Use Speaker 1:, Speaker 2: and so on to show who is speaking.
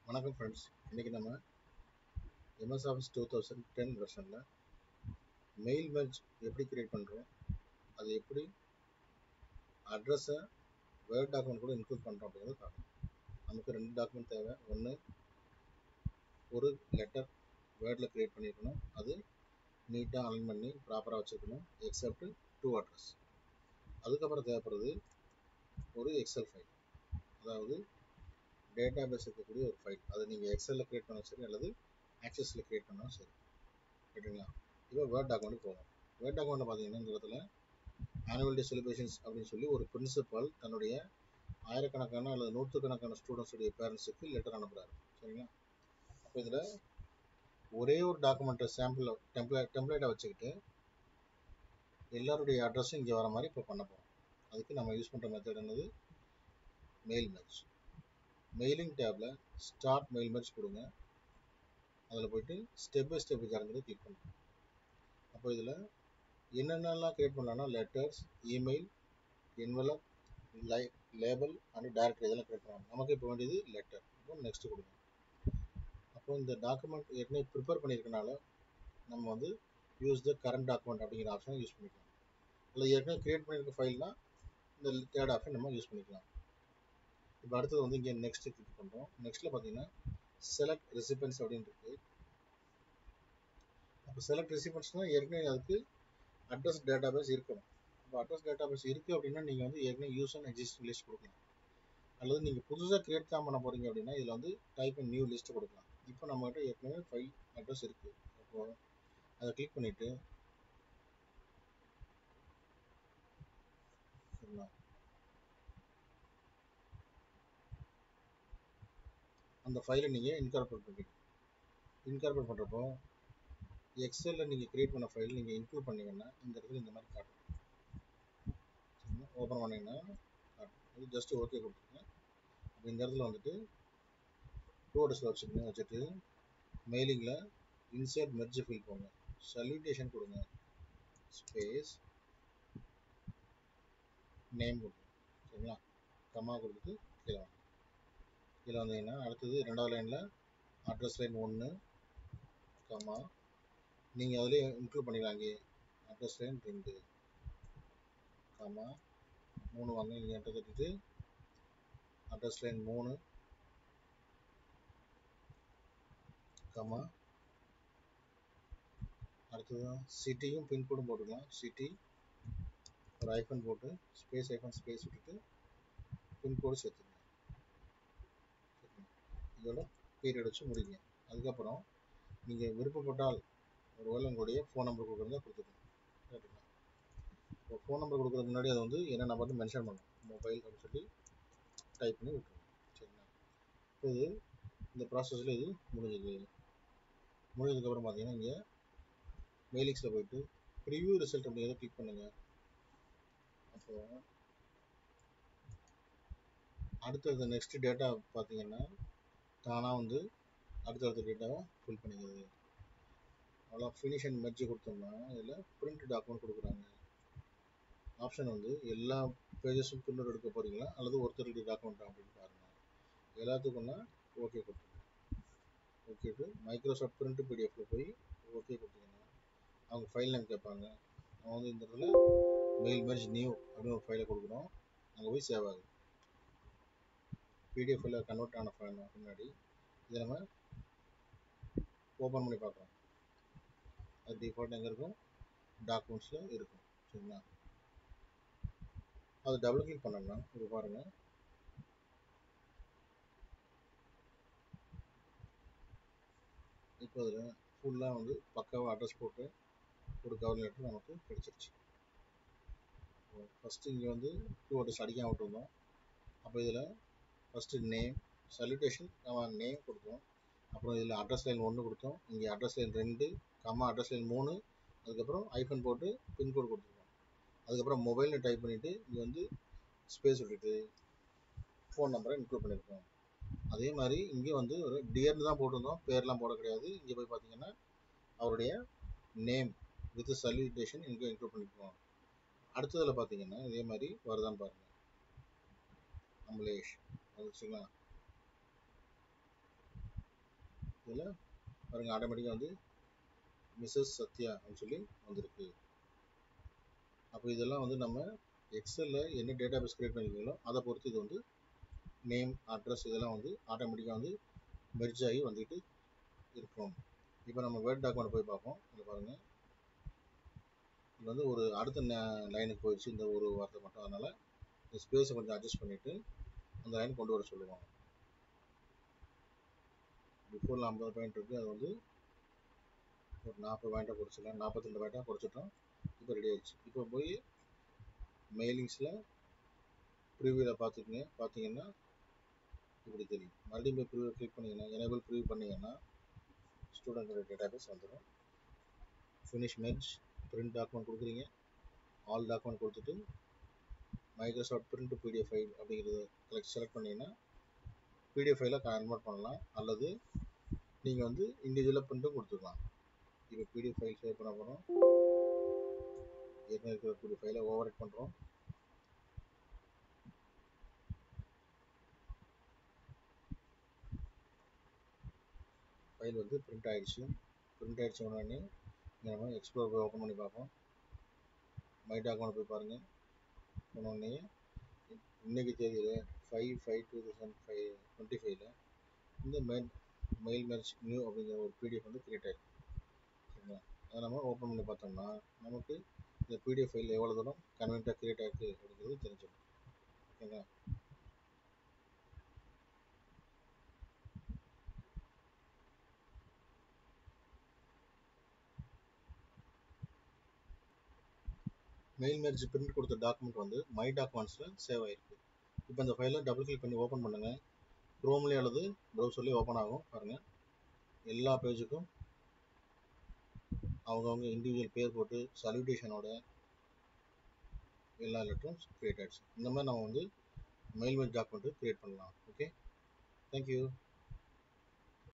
Speaker 1: வணக்கம் ஃப்ரெண்ட்ஸ். இன்றைக்கி நம்ம MS Office 2010 வெர்ஷனில் மெயில் மெர்ஜ் எப்படி கிரியேட் பண்ணுறோம், அது எப்படி அட்ரஸை வேர்ட் டாக்குமெண்ட் கூட இன்க்ளூட் பண்ணுறோம் அப்படிங்கிறத பார்க்கணும். நமக்கு ரெண்டு டாக்குமெண்ட் தேவை. ஒன்று, ஒரு லெட்டர் வேர்டில் கிரியேட் பண்ணியிருக்கணும், அது நீட்டாக அலைன் பண்ணி ப்ராப்பராக வச்சுருக்கணும் எக்ஸப்ட் டூ அட்ரஸ். அதுக்கப்புறம் தேவைப்படுறது ஒரு எக்ஸல் ஃபைல், அதாவது டேட்டா பேஸ் இருக்கக்கூடிய ஒரு ஃபைல். அது நீங்கள் எக்ஸலில் கிரியேட் பண்ணாலும் சரி அல்லது ஆக்சஸில் கிரியேட் பண்ணாலும் சரி, ரைட்டுங்களா? இப்போ வேர்ட் டாக்குமெண்ட் போகும். வேர்ட் டாக்குமெண்ட் பார்த்தீங்கன்னா இந்த இடத்துல ஆனுவல் டே செலிப்ரேஷன்ஸ் அப்படின்னு சொல்லி ஒரு பிரின்சிபல் தன்னுடைய ஆயிரக்கணக்கான அல்லது நூற்றுக்கணக்கான ஸ்டூடெண்ட்ஸுடைய பேரண்ட்ஸுக்கு லெட்டர் அனுப்புகிறாரு, சரிங்களா? அப்போ இதில் ஒரே ஒரு டாக்குமெண்ட்டை சாம்பிள் டெம்ப்ளேட்டை வச்சுக்கிட்டு எல்லாருடைய அட்ரஸும் இங்கே வர மாதிரி இப்போ பண்ண போகிறோம். அதுக்கு நம்ம யூஸ் பண்ணுற மெத்தட் என்னது? Mail merge. Mailing table start mail merge கொடுங்க. அதில் போய்ட்டு ஸ்டெப் பை ஸ்டெப் இறங்குறது கிளிக் பண்ணுறோம். அப்போ இதில் என்னென்னலாம் கிரியேட் பண்ணலாம்னா letters, email, envelope, label and directory இதெல்லாம் கிரியேட் பண்ணலாம். நமக்கு இப்போ வேண்டியது லெட்டர். இப்போ நெக்ஸ்ட் கொடுங்க. அப்போ இந்த டாக்குமெண்ட் ஏற்கனவே ப்ரிப்பேர் பண்ணியிருக்கனால நம்ம வந்து யூஸ் த கரண்ட் டாக்குமெண்ட் அப்படிங்கிற ஆப்ஷனை யூஸ் பண்ணிக்கலாம். இல்லை ஏற்கனவே கிரியேட் பண்ணியிருக்க ஃபைல்னா இந்த தேர்ட் ஆப்ஷன் நம்ம யூஸ் பண்ணிக்கலாம். இப்போ அடுத்தது வந்து இங்கே நெக்ஸ்ட் கிளிக் பண்ணுறோம். நெக்ஸ்ட்டில் பார்த்தீங்கன்னா செலக்ட் ரெசிபென்ட்ஸ் அப்படின்னு இருக்கு. அப்போ செலக்ட் ரெசிபென்ட்ஸ்னால் ஏற்கனவே அதுக்கு அட்ரஸ் டேட்டா பேஸ் இருக்கணும். இப்போ அட்ரஸ் டேட்டா பேஸ் இருக்குது அப்படின்னா நீங்கள் வந்து ஏற்கனவே யூஸ் அண்ட் எக்ஸிஸ்டிங் லிஸ்ட் கொடுக்கலாம். அல்லது நீங்கள் புதுசாக கிரியேட் தான் பண்ண போகிறீங்க அப்படின்னா இதில் வந்து டைப் அண்ட் நியூ லிஸ்ட் கொடுக்கலாம். இப்போ நம்மகிட்ட ஏற்கனவே 5 அட்ரஸ் இருக்குது. அப்போ அதை கிளிக் பண்ணிவிட்டு அந்த ஃபைலை நீங்கள் இன்கார்பரேட் பண்ணிக்கணும். இன்கார்பரேட் பண்ணுறப்போ எக்ஸலில் நீங்கள் கிரியேட் பண்ண ஃபைல் நீங்கள் இன்க்ளூட் பண்ணிங்கன்னா இந்த இடத்துல இந்த மாதிரி காட்டும். ஓப்பன் பண்ணிங்கன்னா காட்டும். இது ஜஸ்ட் ஓகே கொடுத்துருங்க. அப்போ இந்த இடத்துல வந்துட்டு டூ அட்ரஸில் வச்சுட்டு மெயிலிங்கில் இன்சர்ட் மெர்ஜ் ஃபில் போங்க, சல்யூட்டேஷன் கொடுங்க, ஸ்பேஸ் நேம் கொடுங்க, சரிங்களா? கம்மா கொடுத்துட்டு கீழே வாங்க. கீழே வந்தீங்கன்னா அடுத்தது ரெண்டாவது லைனில் அட்ரஸ் லைன் 1 கம்மா, நீங்கள் அதிலே இன்க்ளூட் பண்ணிக்கலாம். அங்கே அட்ரஸ் லைன் 2 கம்மா 3 வாங்க. நீங்கள் என்டர் தட்டிட்டு அட்ரஸ் லைன் 3 கம்மா, அடுத்தது சிட்டியும் பின்கோடும் போட்டுக்கலாம். சிட்டி ஒரு ஐஃபன் போட்டு ஸ்பேஸ் ஐஃபன் ஸ்பேஸ் விட்டுட்டு பின்கோடு சேர்த்துங்க. இதோட பீரியட் வச்சு முடிங்க. அதுக்கப்புறம் நீங்கள் விருப்பப்பட்டால் ஒருவேளை உங்களுடைய ஃபோன் நம்பர் கொடுக்குறதா கொடுத்துக்கணும், கேட்டுக்கலாம். இப்போ ஃபோன் நம்பர் கொடுக்குறதுக்கு முன்னாடி அதை வந்து என்ன நம்பர்னு மென்ஷன் பண்ணணும், மொபைல் அப்படின்னு சொல்லி டைப் பண்ணி விட்டுருங்க, சரிங்களா? இப்போ இது இந்த ப்ராசஸில் இது முடிஞ்சதுக்கப்புறம் பார்த்தீங்கன்னா இங்கே மெயிலிங்ஸில் போயிட்டு ப்ரிவ்யூ ரிசல்ட் அப்படிங்கிறத கிளிக் பண்ணுங்கள். அப்போ அடுத்தது நெக்ஸ்ட் டேட்டா பார்த்தீங்கன்னா தானாக வந்து அடுத்தடுத்த டேட்டாவை ஃபில் பண்ணிக்கிறது. அவ்வளோ ஃபினிஷ் அண்ட் மெர்ஜ் கொடுத்தோம்னா இதில் பிரிண்ட் டாக்குமெண்ட் கொடுக்குறாங்க. ஆப்ஷன் வந்து எல்லா பேஜஸும் பிரிண்ட் எடுக்க போகிறீங்களா அல்லது ஒருத்தருடைய டாக்குமெண்ட்டா அப்படின்னு பாருங்கள். எல்லாத்துக்கும்னா ஓகே கொடுத்துருங்க. ஓகேட்டு மைக்ரோசாஃப்ட் பிரிண்ட் பிடிஎஃப்ல போய் ஓகே கொடுத்தீங்கன்னா அவங்க ஃபைல் நேம் கேட்பாங்க. அவங்க வந்து இந்த இடத்துல மெயில் மெர்ஜ் நியூ அப்படின்னு ஒரு ஃபைலை கொடுக்குறோம். அங்கே போய் சேவ் ஆகுது. பிடிஎஃப்ல கன்வெர்ட் ஆன ஃபைல் பின்னாடி இதை நம்ம ஓப்பன் பண்ணி பார்க்குறோம். அது டிஃபால்ட் எங்கே இருக்கும்? டாக்குமெண்ட்ஸில் இருக்கும், சரிங்களா? அது டபுள் கிளிக் பண்ணோம்னா இது பாருங்கள், இப்போ அதில் ஃபுல்லாக வந்து பக்காவாக அட்ரஸ் போட்டு ஒரு கவர் லெட்டர் நமக்கு கிடைச்சிருச்சு. ஃபஸ்ட்டு இங்கே வந்து டூ அட்ரஸ் அடிக்காம விட்டுருந்தோம். அப்போ இதில் ஃபஸ்ட்டு நேம், சல்யூட்டேஷன் நேம் கொடுத்தோம். அப்புறம் இதில் அட்ரஸ் லைன் 1 கொடுத்தோம். இங்கே அட்ரஸ் லைன் 2 கம்மா அட்ரஸ் லைன் 3, அதுக்கப்புறம் ஐஃபன் போட்டு பின்கோடு கொடுத்துருக்கோம். அதுக்கப்புறம் மொபைல்னு டைப் பண்ணிவிட்டு இங்கே வந்து ஸ்பேஸ் விட்டுட்டு ஃபோன் நம்பரை இன்க்ளூட் பண்ணியிருக்கோம். அதே மாதிரி இங்கே வந்து ஒரு டியர்னு தான் போட்டிருந்தோம், பேர்லாம் போட கிடையாது. இங்கே போய் பார்த்தீங்கன்னா அவருடைய நேம் வித் சல்யூட்டேஷன் இங்கே இன்க்ளூட் பண்ணியிருக்கோம். அடுத்ததில் பார்த்தீங்கன்னா இதே மாதிரி வருதான்னு பாருங்கள், அமலேஷ் வந்துச்சுங்களா? இதில் பாருங்கள் ஆட்டோமேட்டிக்காக வந்து மிஸ்ஸஸ் சத்யா அப்படின்னு சொல்லி வந்திருக்கு. அப்போ இதெல்லாம் வந்து நம்ம எக்ஸலில் என்ன டேட்டா பேஸ் கிரியேட் பண்ணிருக்கீங்களோ அதை பொறுத்து இது வந்து நேம் அட்ரஸ் இதெல்லாம் வந்து ஆட்டோமேட்டிக்காக வந்து மெர்ஜ் ஆகி வந்துட்டு இருக்கும். இப்போ நம்ம வேர்ட் டாக்குமெண்ட் போய் பார்ப்போம். இங்கே பாருங்கள், இது வந்து ஒரு அடுத்த லைனுக்கு போயிடுச்சு இந்த ஒரு வார்த்தை மட்டும். அதனால் இந்த ஸ்பேஸை கொஞ்சம் அட்ஜஸ்ட் பண்ணிவிட்டு அந்த லைன் கொண்டு வர சொல்லுவாங்க. பிஃபோரில் 50 பாயிண்ட் இருக்குது, அது வந்து ஒரு 40 பாயிண்ட்டாக குறைச்சிடலாம், 42 பாயிண்ட்டாக குறைச்சிட்டோம். இப்போ ரெடி ஆயிடுச்சு. இப்போ போய் மெயிலிங்ஸில் ப்ரிவியூவில் பார்த்தீங்கன்னா இப்படி தெரியும். மறுபடியும் போய் ப்ரிவியூ கிளிக் பண்ணிங்கன்னா, எனேபிள் ப்ரிவியூ பண்ணிங்கன்னா ஸ்டூடெண்டோட டேட்டாபேஸ் வந்துடும். ஃபினிஷ் மெர்ஜ் பிரிண்ட் டாக்குமெண்ட் கொடுக்குறீங்க. ஆல் டாக்குமெண்ட் கொடுத்துட்டு மைக்ரோசாஃப்ட் பிரிண்ட் பிடிஎஃப் ஃபைல் அப்படிங்கிறத செலக்ட் பண்ணிங்கன்னா பிடிஎஃப் ஃபைலை கன்வெர்ட் பண்ணலாம், அல்லது நீங்கள் வந்து இண்டிவிஜுவலாக பிரிண்ட்டும் கொடுத்துக்கலாம். இப்போ பிடிஎஃப் ஃபைல் சேவ் பண்ண போகிறோம். ஏற்கனவே இருக்கக்கூடிய ஃபைலை ஓவர் ரைட் பண்ணுறோம். ஃபைல் வந்து பிரிண்ட் ஆகிடுச்சு. பிரிண்ட் ஆகிடுச்ச உடனே நம்ம எக்ஸ்ப்ளோர் போய் ஓப்பன் பண்ணி பார்ப்போம். மை டாக்குமெண்ட் போய் பாருங்கள். போனோடனே இன்றைக்கி தேதியில் 5/5/2025 இந்த மெயில் மெர்ஜ் நியூ அப்படிங்கிற ஒரு பிடிஎஃப் வந்து கிரியேட் ஆகிருக்கு. சரிங்களா? அதை நம்ம ஓப்பன் பண்ணி பார்த்தோம்னா நமக்கு இந்த பிடிஎஃப் ஃபைல் எவ்வளோ தூரம் கன்வென்ட்டாக கிரியேட் ஆகிருக்கு அப்படிங்கிறது தெரிஞ்சிடும். ஓகேங்களா? மெயில் மெர்ஜ் பிரிண்ட் கொடுத்த டாக்குமெண்ட் வந்து மை டாக்குமெண்ட்ஸில் சேவ் ஆகிருக்கு. இப்போ இந்த ஃபைலை டபுள் கிளிக் பண்ணி ஓப்பன் பண்ணுங்கள். க்ரோம்லேயே அல்லது ப்ரௌசர்லேயே ஓப்பன் ஆகும். பாருங்கள், எல்லா பேஜுக்கும் அவங்கவுங்க இண்டிவிஜுவல் பேர் போட்டு சல்யூட்டேஷனோட எல்லா லெட்டரும் கிரியேட் ஆகிடுச்சு. இந்த மாதிரி நம்ம வந்து மெயில் மெர்ஜ் டாக்குமெண்ட்டு கிரியேட் பண்ணலாம். Okay, thank you.